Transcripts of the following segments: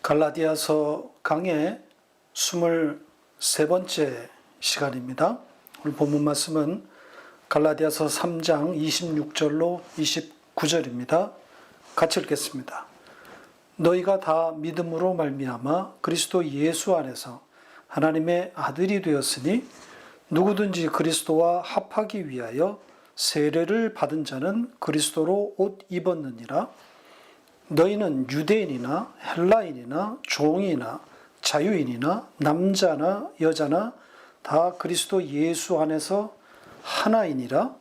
갈라디아서 강의 23번째 시간입니다. 오늘 본문 말씀은 갈라디아서 3장 26절로 29절입니다. 같이 읽겠습니다. 너희가 다 믿음으로 말미암아 그리스도 예수 안에서 하나님의 아들이 되었으니 누구든지 그리스도와 합하기 위하여 세례를 받은 자는 그리스도로 옷 입었느니라. 너희는 유대인이나 헬라인이나 종이나 자유인이나 남자나 여자나 다 그리스도 예수 안에서 하나이니라.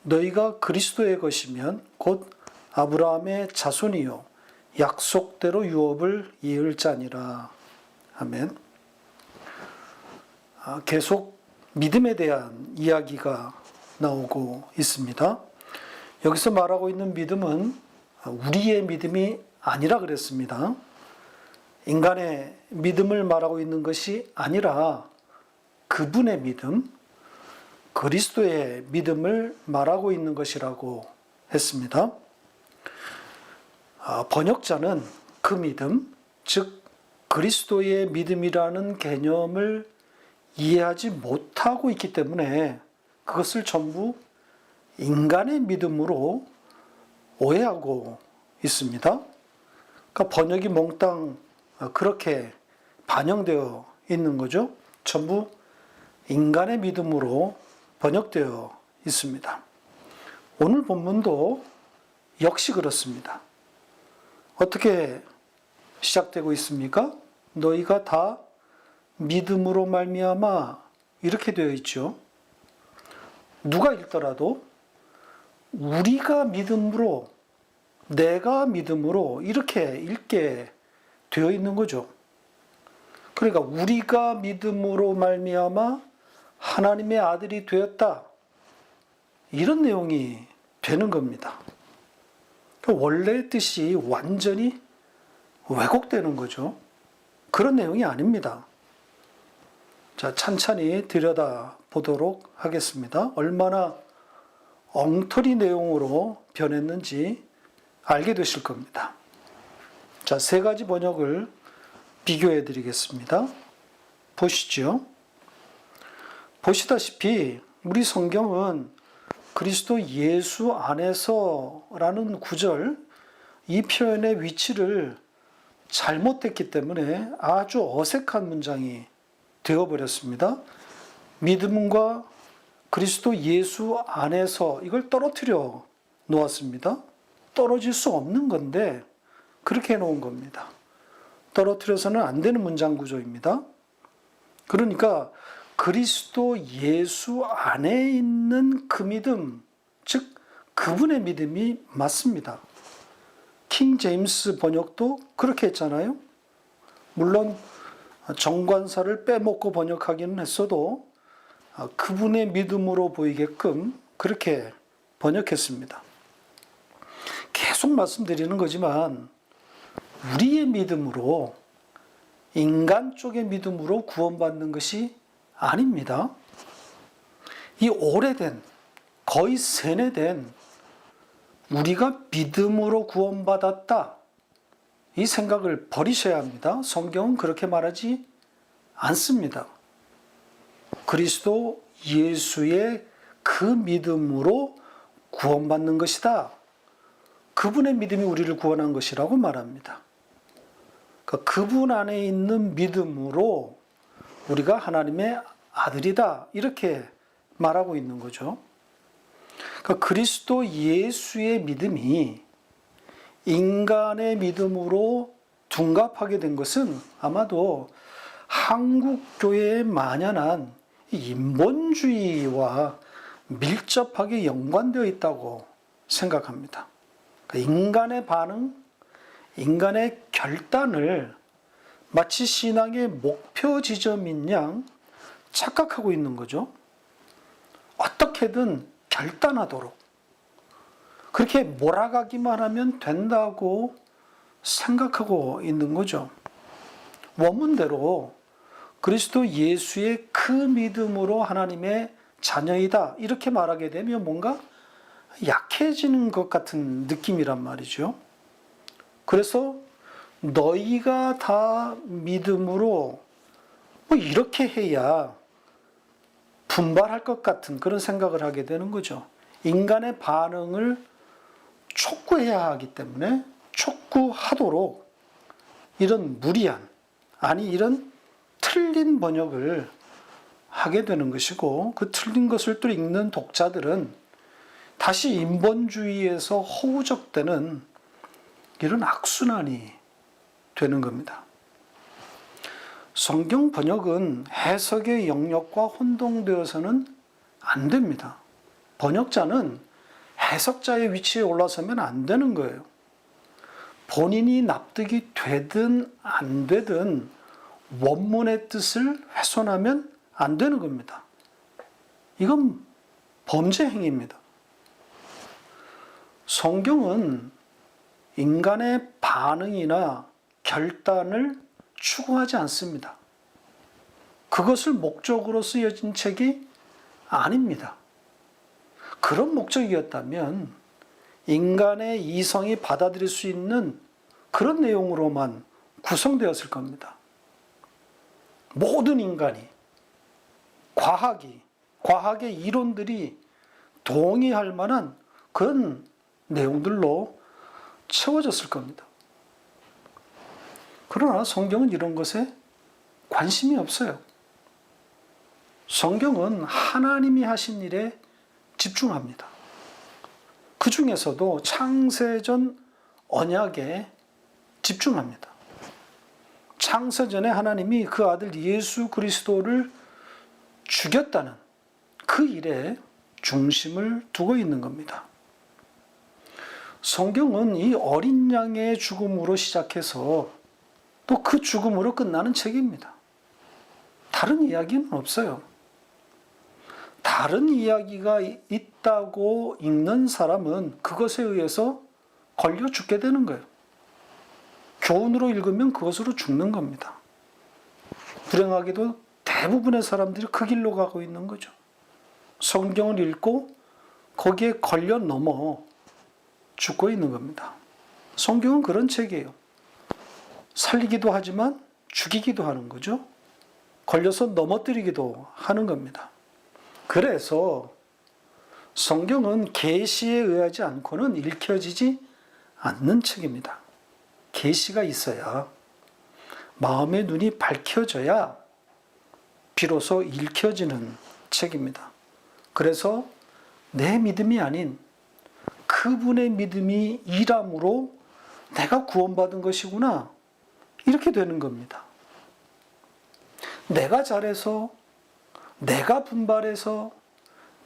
너희가 그리스도의 것이면 곧 아브라함의 자손이요 약속대로 유업을 이을 자니라. 아멘. 계속 믿음에 대한 이야기가 나오고 있습니다. 여기서 말하고 있는 믿음은 우리의 믿음이 아니라 그랬습니다. 인간의 믿음을 말하고 있는 것이 아니라 그분의 믿음, 그리스도의 믿음을 말하고 있는 것이라고 했습니다. 번역자는 그 믿음, 즉 그리스도의 믿음이라는 개념을 이해하지 못하고 있기 때문에 그것을 전부 인간의 믿음으로 오해하고 있습니다. 그러니까 번역이 몽땅 그렇게 반영되어 있는 거죠. 전부 인간의 믿음으로 번역되어 있습니다. 오늘 본문도 역시 그렇습니다. 어떻게 시작되고 있습니까? 너희가 다 믿음으로 말미암아 이렇게 되어 있죠. 누가 읽더라도 우리가 믿음으로, 내가 믿음으로 이렇게 읽게 되어 있는 거죠. 그러니까 우리가 믿음으로 말미암아 하나님의 아들이 되었다. 이런 내용이 되는 겁니다. 원래의 뜻이 완전히 왜곡되는 거죠. 그런 내용이 아닙니다. 자, 찬찬히 들여다보도록 하겠습니다. 얼마나 엉터리 내용으로 변했는지 알게 되실 겁니다. 자, 세 가지 번역을 비교해 드리겠습니다. 보시죠. 보시다시피 우리 성경은 그리스도 예수 안에서라는 구절, 이 표현의 위치를 잘못했기 때문에 아주 어색한 문장이 되어버렸습니다. 믿음과 그리스도 예수 안에서 이걸 떨어뜨려 놓았습니다. 떨어질 수 없는 건데 그렇게 해놓은 겁니다. 떨어뜨려서는 안 되는 문장 구조입니다. 그러니까 그리스도 예수 안에 있는 그 믿음, 즉 그분의 믿음이 맞습니다. 킹 제임스 번역도 그렇게 했잖아요. 물론 정관사를 빼먹고 번역하기는 했어도 그분의 믿음으로 보이게끔 그렇게 번역했습니다. 계속 말씀드리는 거지만 우리의 믿음으로, 인간 쪽의 믿음으로 구원받는 것이 아닙니다. 이 오래된, 거의 세뇌된 우리가 믿음으로 구원받았다, 이 생각을 버리셔야 합니다. 성경은 그렇게 말하지 않습니다. 그리스도 예수의 그 믿음으로 구원받는 것이다. 그분의 믿음이 우리를 구원한 것이라고 말합니다. 그러니까 그분 안에 있는 믿음으로 우리가 하나님의 아들이다. 이렇게 말하고 있는 거죠. 그러니까 그리스도 예수의 믿음이 인간의 믿음으로 둔갑하게 된 것은 아마도 한국 교회에 만연한 인본주의와 밀접하게 연관되어 있다고 생각합니다. 그러니까 인간의 반응, 인간의 결단을 마치 신앙의 목표 지점인 양 착각하고 있는 거죠. 어떻게든 결단하도록, 그렇게 몰아가기만 하면 된다고 생각하고 있는 거죠. 원문대로 그리스도 예수의 그 믿음으로 하나님의 자녀이다 이렇게 말하게 되면 뭔가 약해지는 것 같은 느낌이란 말이죠. 그래서 너희가 다 믿음으로 뭐 이렇게 해야 분발할 것 같은 그런 생각을 하게 되는 거죠. 인간의 반응을 촉구해야 하기 때문에 촉구하도록 이런 무리한, 아니 이런 틀린 번역을 하게 되는 것이고, 그 틀린 것을 또 읽는 독자들은 다시 인본주의에서 허우적대는 이런 악순환이 되는 겁니다. 성경 번역은 해석의 영역과 혼동되어서는 안 됩니다. 번역자는 해석자의 위치에 올라서면 안 되는 거예요. 본인이 납득이 되든 안 되든 원문의 뜻을 훼손하면 안 되는 겁니다. 이건 범죄 행위입니다. 성경은 인간의 반응이나 결단을 추구하지 않습니다. 그것을 목적으로 쓰여진 책이 아닙니다. 그런 목적이었다면 인간의 이성이 받아들일 수 있는 그런 내용으로만 구성되었을 겁니다. 모든 인간이, 과학의 이론들이 동의할 만한 그런 내용들로 채워졌을 겁니다. 그러나 성경은 이런 것에 관심이 없어요. 성경은 하나님이 하신 일에 집중합니다. 그 중에서도 창세전 언약에 집중합니다. 창세전에 하나님이 그 아들 예수 그리스도를 죽였다는 그 일에 중심을 두고 있는 겁니다. 성경은 이 어린 양의 죽음으로 시작해서 또 그 죽음으로 끝나는 책입니다. 다른 이야기는 없어요. 다른 이야기가 있다고 읽는 사람은 그것에 의해서 걸려 죽게 되는 거예요. 교훈으로 읽으면 그것으로 죽는 겁니다. 불행하게도 대부분의 사람들이 그 길로 가고 있는 거죠. 성경을 읽고 거기에 걸려 넘어 죽고 있는 겁니다. 성경은 그런 책이에요. 살리기도 하지만 죽이기도 하는 거죠. 걸려서 넘어뜨리기도 하는 겁니다. 그래서 성경은 계시에 의하지 않고는 읽혀지지 않는 책입니다. 계시가 있어야, 마음의 눈이 밝혀져야 비로소 읽혀지는 책입니다. 그래서 내 믿음이 아닌 그분의 믿음이 일함으로 내가 구원받은 것이구나, 이렇게 되는 겁니다. 내가 잘해서, 내가 분발해서,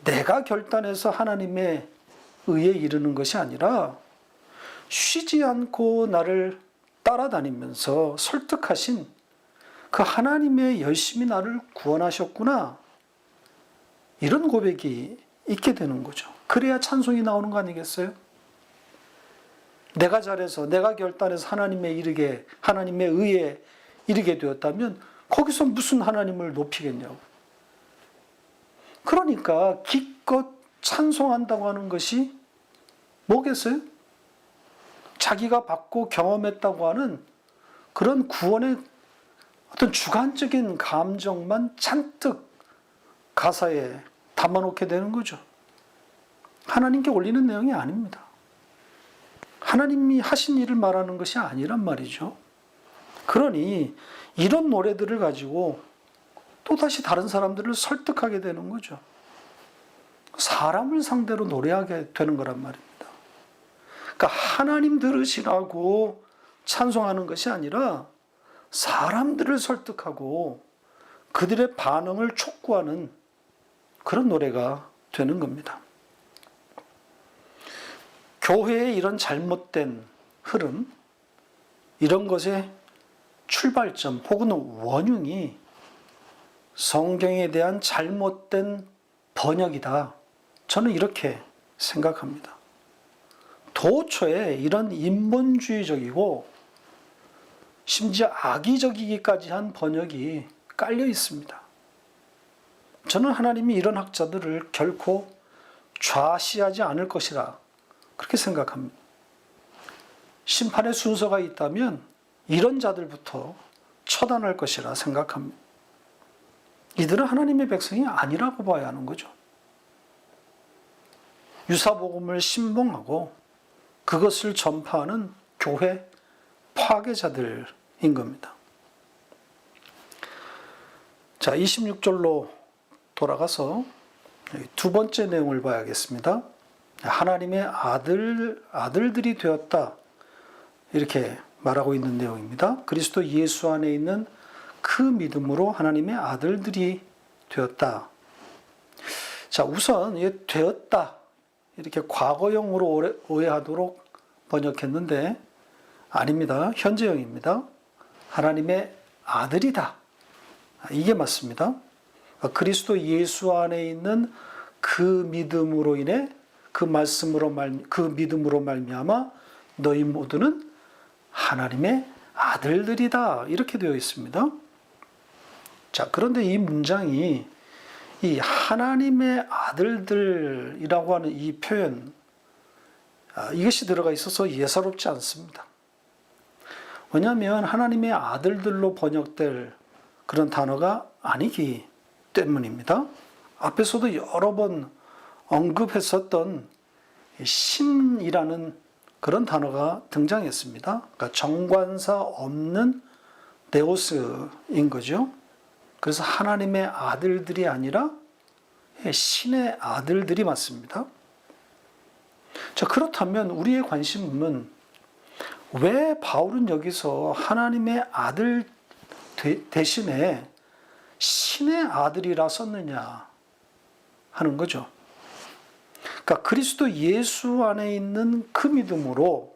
내가 결단해서 하나님의 의에 이르는 것이 아니라 쉬지 않고 나를 따라다니면서 설득하신 그 하나님의 열심히 나를 구원하셨구나, 이런 고백이 있게 되는 거죠. 그래야 찬송이 나오는 거 아니겠어요? 내가 잘해서, 내가 결단해서 하나님의 의에 이르게 되었다면 거기서 무슨 하나님을 높이겠냐고. 그러니까 기껏 찬송한다고 하는 것이 뭐겠어요? 자기가 받고 경험했다고 하는 그런 구원의 어떤 주관적인 감정만 잔뜩 가사에 담아놓게 되는 거죠. 하나님께 올리는 내용이 아닙니다. 하나님이 하신 일을 말하는 것이 아니란 말이죠. 그러니 이런 노래들을 가지고 또다시 다른 사람들을 설득하게 되는 거죠. 사람을 상대로 노래하게 되는 거란 말입니다. 그러니까 하나님 들으시라고 찬송하는 것이 아니라 사람들을 설득하고 그들의 반응을 촉구하는 그런 노래가 되는 겁니다. 교회의 이런 잘못된 흐름, 이런 것의 출발점 혹은 원흉이 성경에 대한 잘못된 번역이다. 저는 이렇게 생각합니다. 도처에 이런 인본주의적이고 심지어 악의적이기까지 한 번역이 깔려 있습니다. 저는 하나님이 이런 학자들을 결코 좌시하지 않을 것이라 그렇게 생각합니다. 심판의 순서가 있다면 이런 자들부터 처단할 것이라 생각합니다. 이들은 하나님의 백성이 아니라고 봐야 하는 거죠. 유사복음을 신봉하고 그것을 전파하는 교회 파괴자들인 겁니다. 자, 26절로 돌아가서 두 번째 내용을 봐야겠습니다. 하나님의 아들들이 되었다. 이렇게 말하고 있는 내용입니다. 그리스도 예수 안에 있는 그 믿음으로 하나님의 아들들이 되었다. 자, 우선 되었다. 이렇게 과거형으로 오해하도록 번역했는데 아닙니다. 현재형입니다. 하나님의 아들이다. 이게 맞습니다. 그리스도 예수 안에 있는 그 믿음으로 인해 그 믿음으로 말미암아 너희 모두는 하나님의 아들들이다. 이렇게 되어 있습니다. 자, 그런데 이 문장이 이 하나님의 아들들이라고 하는 이 표현, 이것이 들어가 있어서 예사롭지 않습니다. 왜냐하면 하나님의 아들들로 번역될 그런 단어가 아니기 때문입니다. 앞에서도 여러 번 언급했었던 신이라는 그런 단어가 등장했습니다. 그러니까 정관사 없는 네오스인 거죠. 그래서 하나님의 아들들이 아니라 신의 아들들이 맞습니다. 자, 그렇다면 우리의 관심은 왜 바울은 여기서 하나님의 아들 대신에 신의 아들이라 썼느냐 하는 거죠. 그러니까 그리스도 예수 안에 있는 그 믿음으로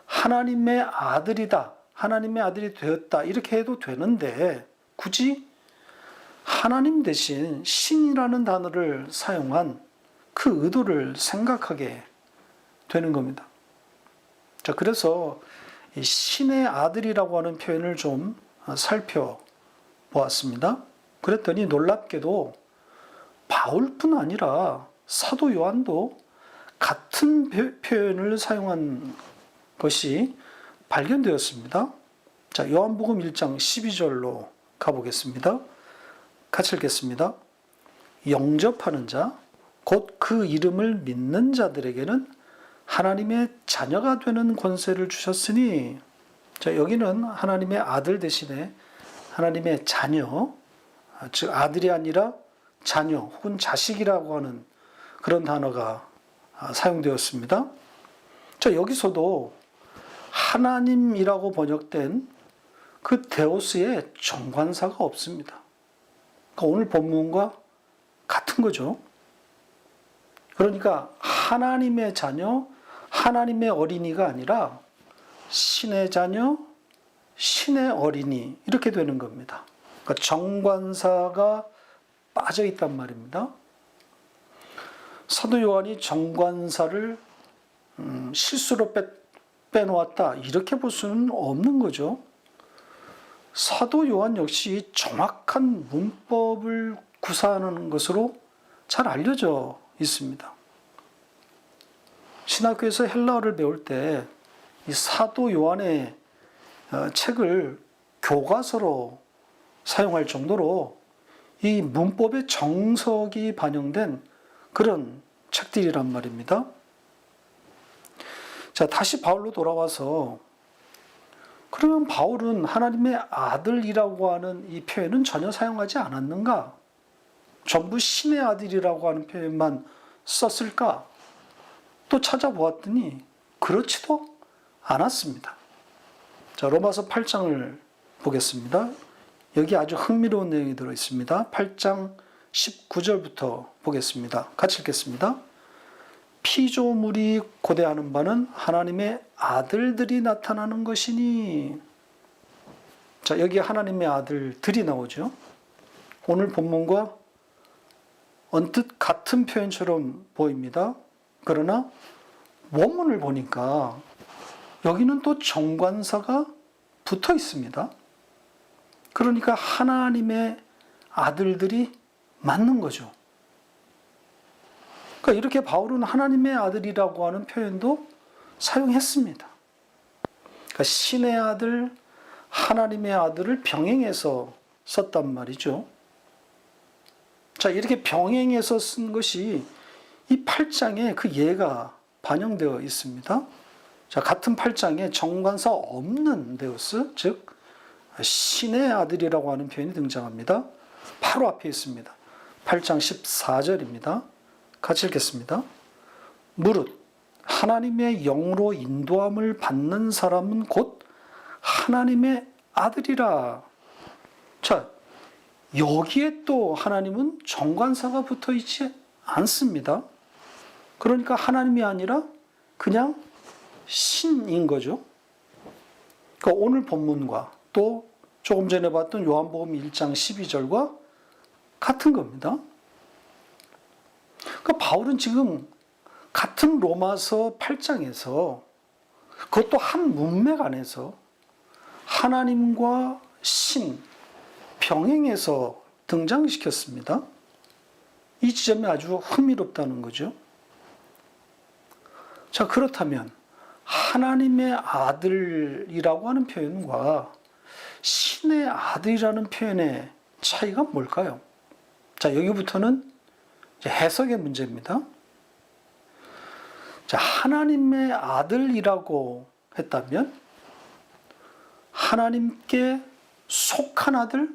하나님의 아들이다, 하나님의 아들이 되었다 이렇게 해도 되는데 굳이 하나님 대신 신이라는 단어를 사용한 그 의도를 생각하게 되는 겁니다. 자, 그래서 이 신의 아들이라고 하는 표현을 좀 살펴보았습니다. 그랬더니 놀랍게도 바울뿐 아니라 사도 요한도 같은 표현을 사용한 것이 발견되었습니다. 자, 요한복음 1장 12절로 가보겠습니다. 같이 읽겠습니다. 영접하는 자, 곧 그 이름을 믿는 자들에게는 하나님의 자녀가 되는 권세를 주셨으니, 자, 여기는 하나님의 아들 대신에 하나님의 자녀, 즉 아들이 아니라 자녀 혹은 자식이라고 하는 그런 단어가 사용되었습니다. 자, 여기서도 하나님이라고 번역된 그 데오스의 정관사가 없습니다. 그러니까 오늘 본문과 같은 거죠. 그러니까 하나님의 자녀, 하나님의 어린이가 아니라 신의 자녀, 신의 어린이 이렇게 되는 겁니다. 그러니까 정관사가 빠져 있단 말입니다. 사도 요한이 정관사를 실수로 빼놓았다 이렇게 볼 수는 없는 거죠. 사도 요한 역시 정확한 문법을 구사하는 것으로 잘 알려져 있습니다. 신학교에서 헬라어를 배울 때 이 사도 요한의 책을 교과서로 사용할 정도로 이 문법의 정석이 반영된 그런 책들이란 말입니다. 자, 다시 바울로 돌아와서 그러면 바울은 하나님의 아들이라고 하는 이 표현은 전혀 사용하지 않았는가? 전부 신의 아들이라고 하는 표현만 썼을까? 또 찾아보았더니 그렇지도 않았습니다. 자, 로마서 8장을 보겠습니다. 여기 아주 흥미로운 내용이 들어있습니다. 8장 19절부터 보겠습니다. 같이 읽겠습니다. 피조물이 고대하는 바는 하나님의 아들들이 나타나는 것이니. 자, 여기 하나님의 아들들이 나오죠. 오늘 본문과 언뜻 같은 표현처럼 보입니다. 그러나 원문을 보니까 여기는 또 정관사가 붙어 있습니다. 그러니까 하나님의 아들들이 맞는 거죠. 그러니까 이렇게 바울은 하나님의 아들이라고 하는 표현도 사용했습니다. 그러니까 신의 아들, 하나님의 아들을 병행해서 썼단 말이죠. 자, 이렇게 병행해서 쓴 것이 이 8장에 그 예가 반영되어 있습니다. 자, 같은 8장에 정관사 없는 데우스, 즉 신의 아들이라고 하는 표현이 등장합니다. 바로 앞에 있습니다. 8장 14절입니다. 같이 읽겠습니다. 무릇 하나님의 영으로 인도함을 받는 사람은 곧 하나님의 아들이라. 자, 여기에 또 하나님은 정관사가 붙어 있지 않습니다. 그러니까 하나님이 아니라 그냥 신인 거죠. 그러니까 오늘 본문과 또 조금 전에 봤던 요한복음 1장 12절과 같은 겁니다. 그러니까 바울은 지금 같은 로마서 8장에서 그것도 한 문맥 안에서 하나님과 신, 병행해서 등장시켰습니다. 이 지점이 아주 흥미롭다는 거죠. 자, 그렇다면 하나님의 아들이라고 하는 표현과 신의 아들이라는 표현의 차이가 뭘까요? 자, 여기부터는 이제 해석의 문제입니다. 자, 하나님의 아들이라고 했다면 하나님께 속한 아들,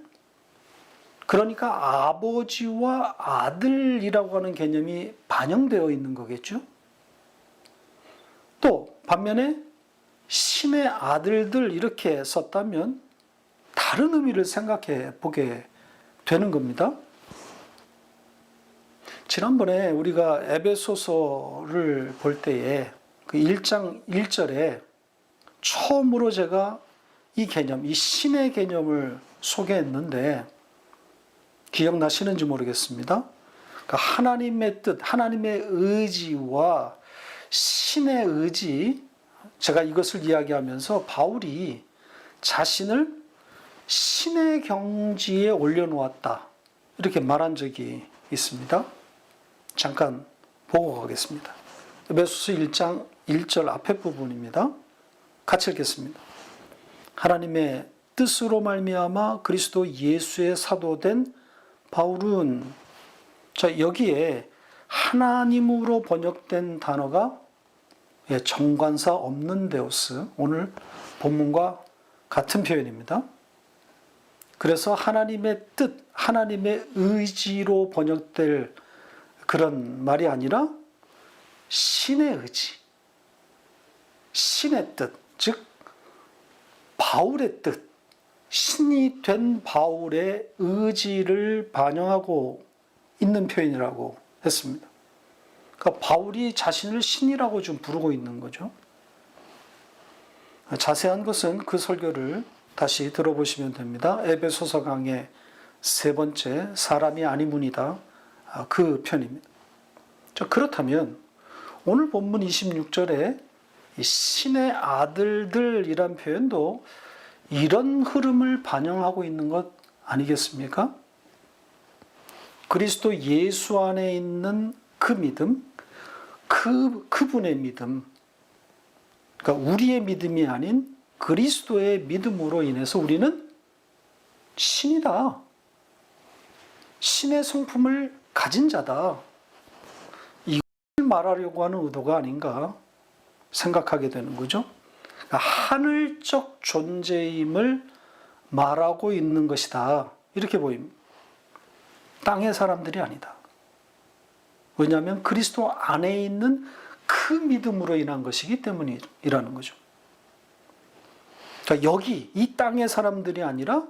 그러니까 아버지와 아들이라고 하는 개념이 반영되어 있는 거겠죠. 또 반면에 신의 아들들 이렇게 썼다면 다른 의미를 생각해 보게 되는 겁니다. 지난번에 우리가 에베소서를 볼 때에 그 1장 1절에 처음으로 제가 이 개념, 이 신의 개념을 소개했는데 기억나시는지 모르겠습니다. 그러니까 하나님의 뜻, 하나님의 의지와 신의 의지, 제가 이것을 이야기하면서 바울이 자신을 신의 경지에 올려놓았다, 이렇게 말한 적이 있습니다. 잠깐 보고 가겠습니다. 에베소서 1장 1절 앞에 부분입니다. 같이 읽겠습니다. 하나님의 뜻으로 말미암아 그리스도 예수의 사도된 바울은, 자, 여기에 하나님으로 번역된 단어가 정관사 없는 데오스, 오늘 본문과 같은 표현입니다. 그래서 하나님의 뜻, 하나님의 의지로 번역될 그런 말이 아니라 신의 의지, 신의 뜻, 즉 바울의 뜻, 신이 된 바울의 의지를 반영하고 있는 표현이라고 했습니다. 그러니까 바울이 자신을 신이라고 좀 부르고 있는 거죠. 자세한 것은 그 설교를 다시 들어보시면 됩니다. 에베소서 강의 3번째, 사람이 아니문이다, 그 편입니다. 자, 그렇다면 오늘 본문 26절에 신의 아들들이란 표현도 이런 흐름을 반영하고 있는 것 아니겠습니까? 그리스도 예수 안에 있는 그 믿음, 그분의 믿음, 그러니까 우리의 믿음이 아닌 그리스도의 믿음으로 인해서 우리는 신이다, 신의 성품을 가진 자다, 이걸 말하려고 하는 의도가 아닌가 생각하게 되는 거죠. 그러니까 하늘적 존재임을 말하고 있는 것이다, 이렇게 보입니다. 땅의 사람들이 아니다. 왜냐하면 그리스도 안에 있는 그 믿음으로 인한 것이기 때문이라는 거죠. 그러니까 여기 이 땅의 사람들이 아니라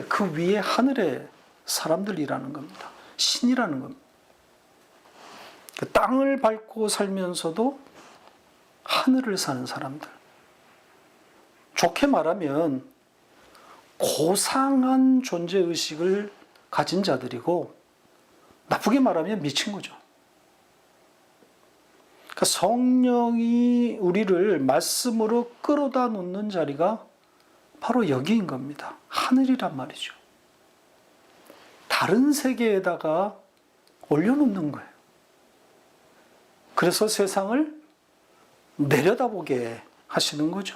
그 위에 하늘의 사람들이라는 겁니다. 신이라는 겁니다. 그 땅을 밟고 살면서도 하늘을 사는 사람들. 좋게 말하면 고상한 존재의식을 가진 자들이고, 나쁘게 말하면 미친 거죠. 그러니까 성령이 우리를 말씀으로 끌어다 놓는 자리가 바로 여기인 겁니다. 하늘이란 말이죠. 다른 세계에다가 올려놓는 거예요. 그래서 세상을 내려다보게 하시는 거죠.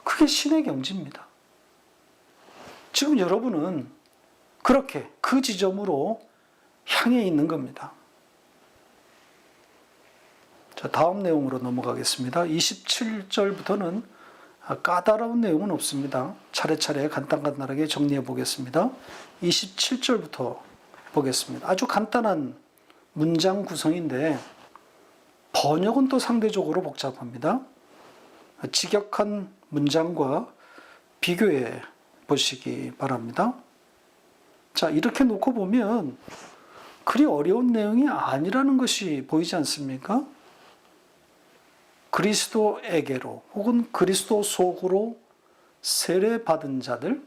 그게 신의 경지입니다. 지금 여러분은 그렇게 그 지점으로 향해 있는 겁니다. 자, 다음 내용으로 넘어가겠습니다. 27절부터는 까다로운 내용은 없습니다. 차례차례 간단하게 정리해 보겠습니다. 27절부터 보겠습니다. 아주 간단한 문장 구성인데 번역은 또 상대적으로 복잡합니다. 직역한 문장과 비교해 보시기 바랍니다. 자, 이렇게 놓고 보면 그리 어려운 내용이 아니라는 것이 보이지 않습니까? 그리스도에게로 혹은 그리스도 속으로 세례받은 자들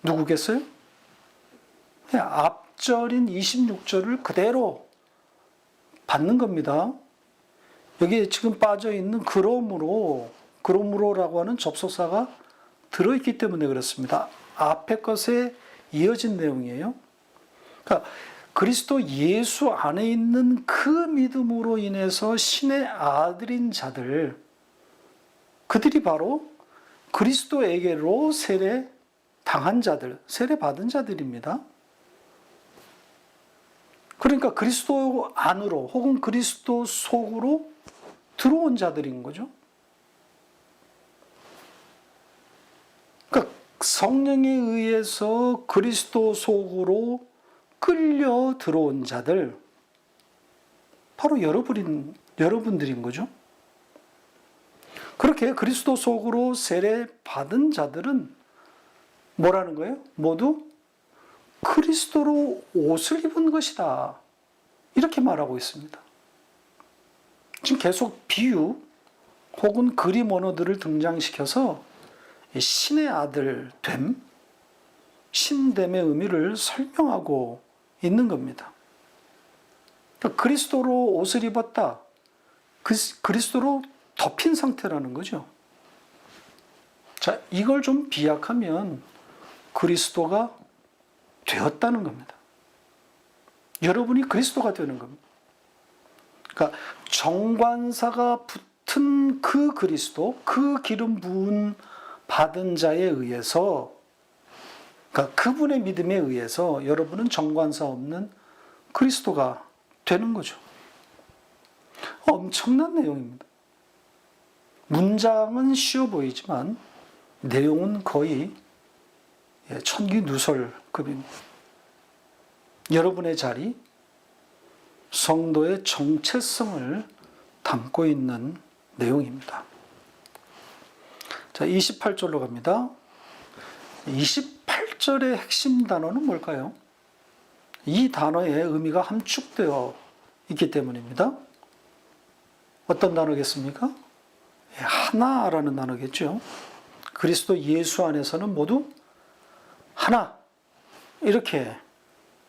누구겠어요? 앞절인 26절을 그대로 받는 겁니다. 여기에 지금 빠져 있는 그러므로라고 하는 접속사가 들어있기 때문에 그렇습니다. 앞에 것에 이어진 내용이에요. 그러니까 그리스도 예수 안에 있는 그 믿음으로 인해서 신의 아들인 자들, 그들이 바로 그리스도에게로 세례 당한 자들, 세례 받은 자들입니다. 그러니까 그리스도 안으로 혹은 그리스도 속으로 들어온 자들인 거죠. 그러니까 성령에 의해서 그리스도 속으로 끌려 들어온 자들, 바로 여러분들인 거죠. 그렇게 그리스도 속으로 세례 받은 자들은 뭐라는 거예요? 모두 그리스도로 옷을 입은 것이다. 이렇게 말하고 있습니다. 지금 계속 비유 혹은 그림 언어들을 등장시켜서 신의 아들 됨, 신됨의 의미를 설명하고 있는 겁니다. 그러니까 그리스도로 옷을 입었다. 그리스도로 덮인 상태라는 거죠. 자, 이걸 좀 비약하면 그리스도가 되었다는 겁니다. 여러분이 그리스도가 되는 겁니다. 그러니까 정관사가 붙은 그 그리스도, 그 기름 부은 받은 자에 의해서, 그러니까 그분의 믿음에 의해서 여러분은 정관사 없는 그리스도가 되는 거죠. 엄청난 내용입니다. 문장은 쉬워 보이지만 내용은 거의 천기누설급입니다. 여러분의 자리, 성도의 정체성을 담고 있는 내용입니다. 자, 28절로 갑니다. 28절의 핵심 단어는 뭘까요? 이 단어의 의미가 함축되어 있기 때문입니다. 어떤 단어겠습니까? 하나라는 단어겠죠. 그리스도 예수 안에서는 모두 하나, 이렇게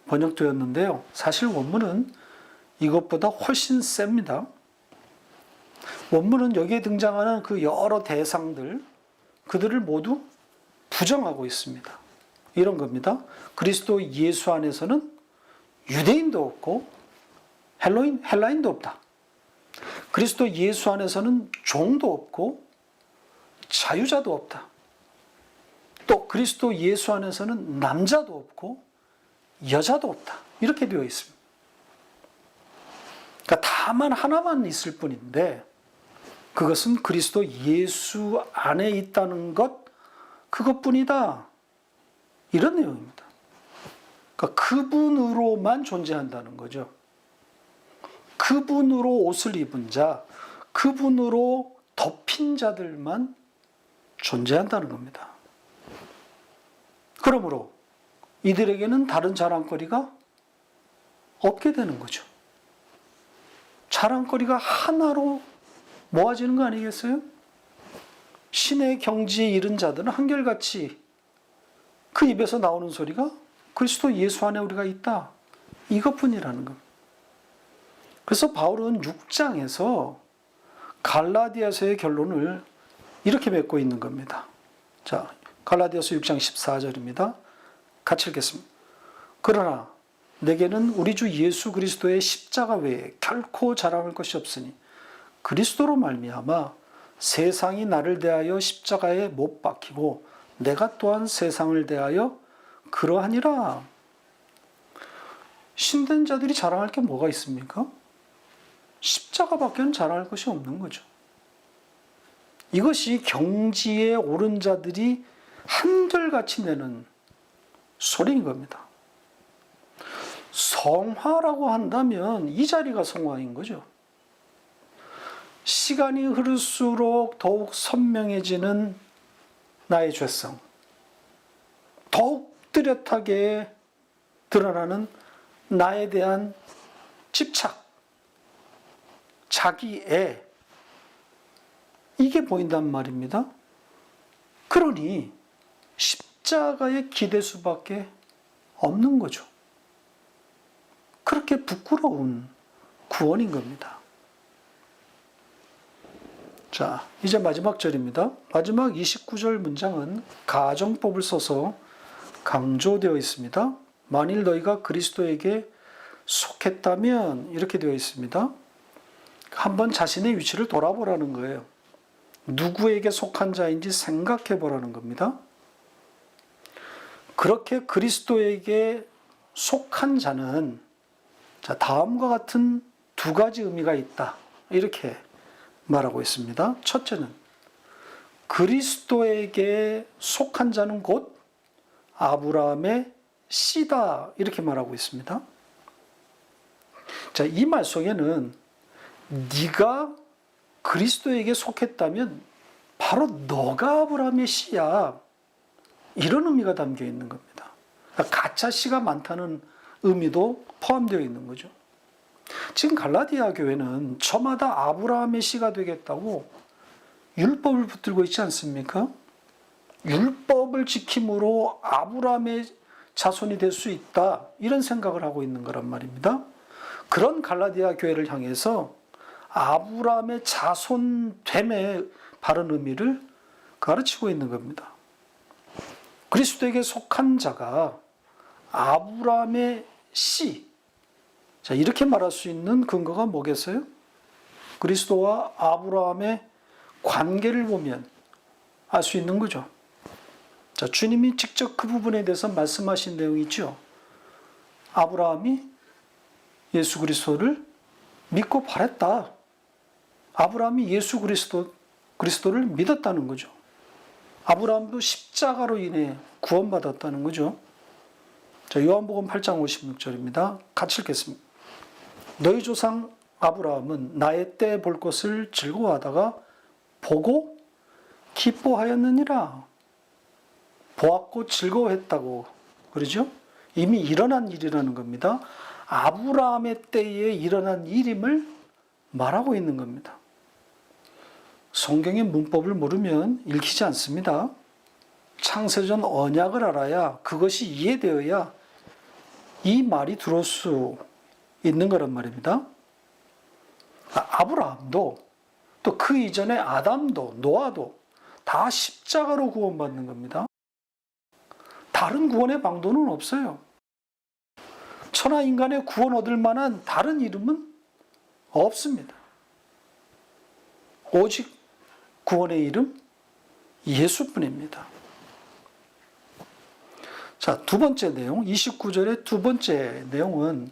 번역되었는데요. 사실 원문은 이것보다 훨씬 셉니다. 원문은 여기에 등장하는 그 여러 대상들, 그들을 모두 부정하고 있습니다. 이런 겁니다. 그리스도 예수 안에서는 유대인도 없고 헬라인도 없다. 그리스도 예수 안에서는 종도 없고 자유자도 없다. 또 그리스도 예수 안에서는 남자도 없고 여자도 없다. 이렇게 되어 있습니다. 그러니까 다만 하나만 있을 뿐인데 그것은 그리스도 예수 안에 있다는 것, 그것뿐이다. 이런 내용입니다. 그러니까 그분으로만 존재한다는 거죠. 그분으로 옷을 입은 자, 그분으로 덮인 자들만 존재한다는 겁니다. 그러므로 이들에게는 다른 자랑거리가 없게 되는 거죠. 자랑거리가 하나로 모아지는 거 아니겠어요? 신의 경지에 이른 자들은 한결같이 그 입에서 나오는 소리가 그리스도 예수 안에 우리가 있다. 이것뿐이라는 겁니다. 그래서 바울은 6장에서 갈라디아서의 결론을 이렇게 맺고 있는 겁니다. 자, 갈라디아서 6장 14절입니다. 같이 읽겠습니다. 그러나 내게는 우리 주 예수 그리스도의 십자가 외에 결코 자랑할 것이 없으니 그리스도로 말미암아 세상이 나를 대하여 십자가에 못 박히고 내가 또한 세상을 대하여 그러하니라. 신된 자들이 자랑할 게 뭐가 있습니까? 십자가밖에는 자랑할 것이 없는 거죠. 이것이 경지에 오른 자들이 한결같이 내는 소리인 겁니다. 성화라고 한다면 이 자리가 성화인 거죠. 시간이 흐를수록 더욱 선명해지는 나의 죄성, 더욱 뚜렷하게 드러나는 나에 대한 집착, 자기애, 이게 보인단 말입니다. 그러니 십자가에 기댈 수밖에 없는 거죠. 그렇게 부끄러운 구원인 겁니다. 자, 이제 마지막 절입니다. 마지막 29절 문장은 가정법을 써서 강조되어 있습니다. 만일 너희가 그리스도에게 속했다면 이렇게 되어 있습니다. 한번 자신의 위치를 돌아보라는 거예요. 누구에게 속한 자인지 생각해 보라는 겁니다. 그렇게 그리스도에게 속한 자는 다음과 같은 두 가지 의미가 있다. 이렇게 말하고 있습니다. 첫째는 그리스도에게 속한 자는 곧 아브라함의 씨다. 이렇게 말하고 있습니다. 자, 이 말 속에는 네가 그리스도에게 속했다면 바로 너가 아브라함의 씨야. 이런 의미가 담겨 있는 겁니다. 그러니까 가짜 씨가 많다는 의미도 포함되어 있는 거죠. 지금 갈라디아 교회는 저마다 아브라함의 씨가 되겠다고 율법을 붙들고 있지 않습니까? 율법을 지킴으로 아브라함의 자손이 될 수 있다. 이런 생각을 하고 있는 거란 말입니다. 그런 갈라디아 교회를 향해서 아브라함의 자손됨의 바른 의미를 가르치고 있는 겁니다. 그리스도에게 속한 자가 아브라함의 씨. 자, 이렇게 말할 수 있는 근거가 뭐겠어요? 그리스도와 아브라함의 관계를 보면 알 수 있는 거죠. 자, 주님이 직접 그 부분에 대해서 말씀하신 내용이 있죠. 아브라함이 예수 그리스도를 믿고 바랬다. 아브라함이 예수 그리스도를 믿었다는 거죠. 아브라함도 십자가로 인해 구원받았다는 거죠. 자, 요한복음 8장 56절입니다. 같이 읽겠습니다. 너희 조상 아브라함은 나의 때 볼 것을 즐거워하다가 보고 기뻐하였느니라. 보았고 즐거워했다고 그러죠? 이미 일어난 일이라는 겁니다. 아브라함의 때에 일어난 일임을 말하고 있는 겁니다. 성경의 문법을 모르면 읽히지 않습니다. 창세전 언약을 알아야 그것이 이해되어야 이 말이 들어올 수 있는 거란 말입니다. 아브라함도 또 그 이전에 아담도 노아도 다 십자가로 구원받는 겁니다. 다른 구원의 방도는 없어요. 천하 인간의 구원 얻을 만한 다른 이름은 없습니다. 오직 구원의 이름 예수뿐입니다. 자, 두 번째 내용, 29절의 두 번째 내용은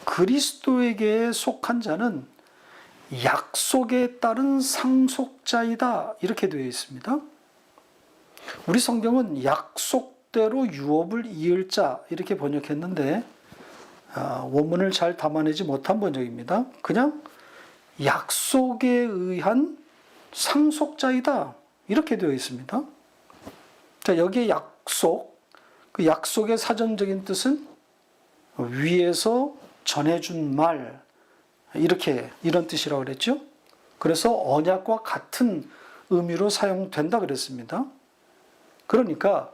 그리스도에게 속한 자는 약속에 따른 상속자이다. 이렇게 되어 있습니다. 우리 성경은 약속대로 유업을 이을 자 이렇게 번역했는데 원문을 잘 담아내지 못한 번역입니다. 그냥 약속에 의한 상속자이다. 이렇게 되어 있습니다. 자, 여기에 약속, 그 약속의 사전적인 뜻은 위에서 전해준 말, 이런 뜻이라고 그랬죠. 그래서 언약과 같은 의미로 사용된다 그랬습니다. 그러니까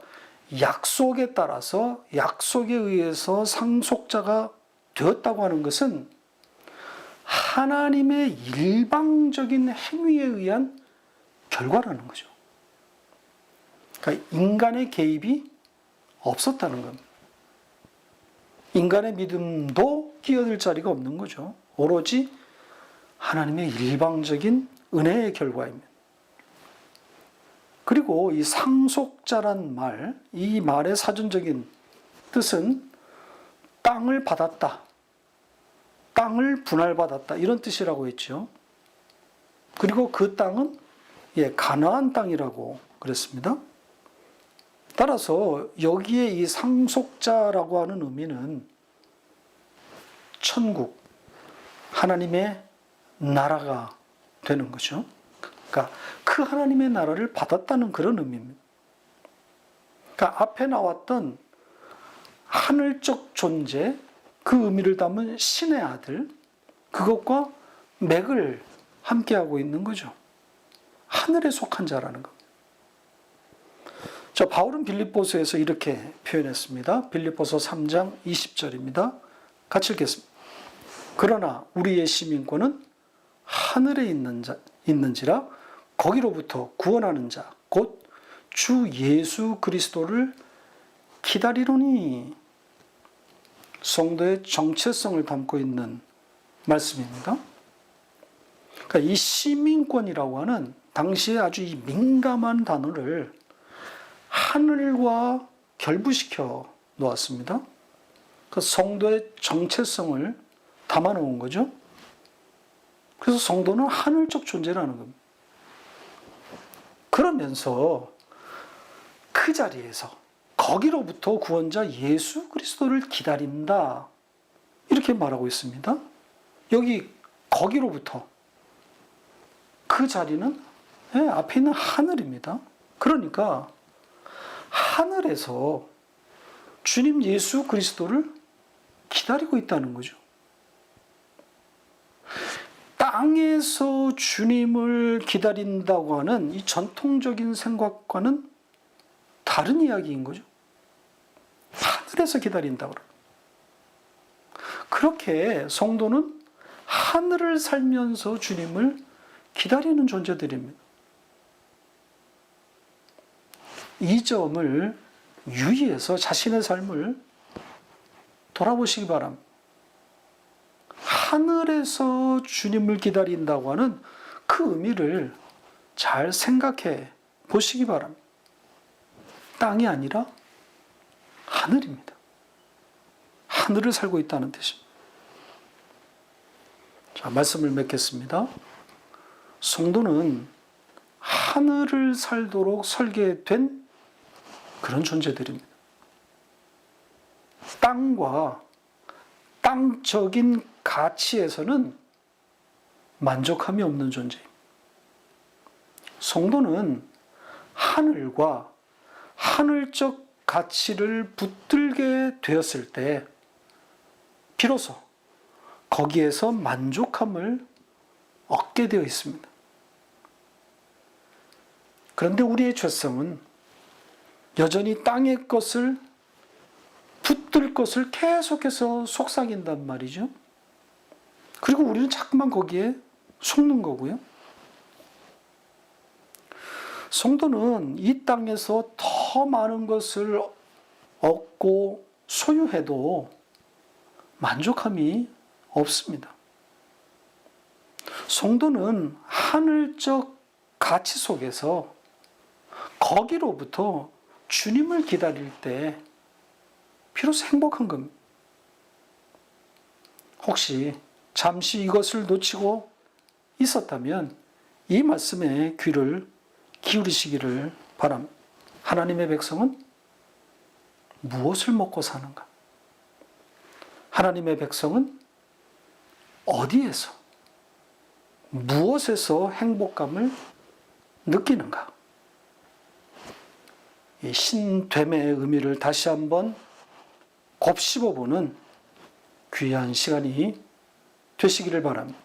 약속에 따라서 약속에 의해서 상속자가 되었다고 하는 것은 하나님의 일방적인 행위에 의한 결과라는 거죠. 그러니까 인간의 개입이 없었다는 겁니다. 인간의 믿음도 끼어들 자리가 없는 거죠. 오로지 하나님의 일방적인 은혜의 결과입니다. 그리고 이 상속자란 말, 이 말의 사전적인 뜻은 땅을 받았다, 땅을 분할받았다 이런 뜻이라고 했죠. 그리고 그 땅은 가나안 땅이라고 그랬습니다. 따라서 여기에 이 상속자라고 하는 의미는 천국, 하나님의 나라가 되는 거죠. 그러니까 그 하나님의 나라를 받았다는 그런 의미입니다. 그러니까 앞에 나왔던 하늘적 존재, 그 의미를 담은 신의 아들, 그것과 맥을 함께하고 있는 거죠. 하늘에 속한 자라는 것. 자, 바울은 빌립보서에서 이렇게 표현했습니다. 빌립보서 3장 20절입니다. 같이 읽겠습니다. 그러나 우리의 시민권은 하늘에 있는지라 거기로부터 구원하는 자, 곧 주 예수 그리스도를 기다리노니. 성도의 정체성을 담고 있는 말씀입니다. 그러니까 이 시민권이라고 하는 당시에 아주 이 민감한 단어를 하늘과 결부시켜 놓았습니다. 그 성도의 정체성을 담아 놓은 거죠. 그래서 성도는 하늘적 존재라는 겁니다. 그러면서 그 자리에서 거기로부터 구원자 예수 그리스도를 기다린다. 이렇게 말하고 있습니다. 여기 거기로부터 그 자리는 앞에 있는 하늘입니다. 그러니까 하늘에서 주님 예수 그리스도를 기다리고 있다는 거죠. 땅에서 주님을 기다린다고 하는 이 전통적인 생각과는 다른 이야기인 거죠. 하늘에서 기다린다고 그래요. 그렇게 성도는 하늘을 살면서 주님을 기다리는 존재들입니다. 이 점을 유의해서 자신의 삶을 돌아보시기 바랍니다. 하늘에서 주님을 기다린다고 하는 그 의미를 잘 생각해 보시기 바랍니다. 땅이 아니라 하늘입니다. 하늘을 살고 있다는 뜻입니다. 자, 말씀을 맺겠습니다. 성도는 하늘을 살도록 설계된 그런 존재들입니다. 땅과 땅적인 가치에서는 만족함이 없는 존재입니다. 성도는 하늘과 하늘적 가치를 붙들게 되었을 때 비로소 거기에서 만족함을 얻게 되어 있습니다. 그런데 우리의 죄성은 여전히 땅의 것을 붙들 것을 계속해서 속삭인단 말이죠. 그리고 우리는 자꾸만 거기에 속는 거고요. 성도는 이 땅에서 더 많은 것을 얻고 소유해도 만족함이 없습니다. 성도는 하늘적 가치 속에서 거기로부터 주님을 기다릴 때 비로소 행복한 겁니다. 혹시 잠시 이것을 놓치고 있었다면 이 말씀에 귀를 기울이시기를 바랍니다. 하나님의 백성은 무엇을 먹고 사는가? 하나님의 백성은 어디에서, 무엇에서 행복감을 느끼는가? 이 신됨의 의미를 다시 한번 곱씹어보는 귀한 시간이 되시기를 바랍니다.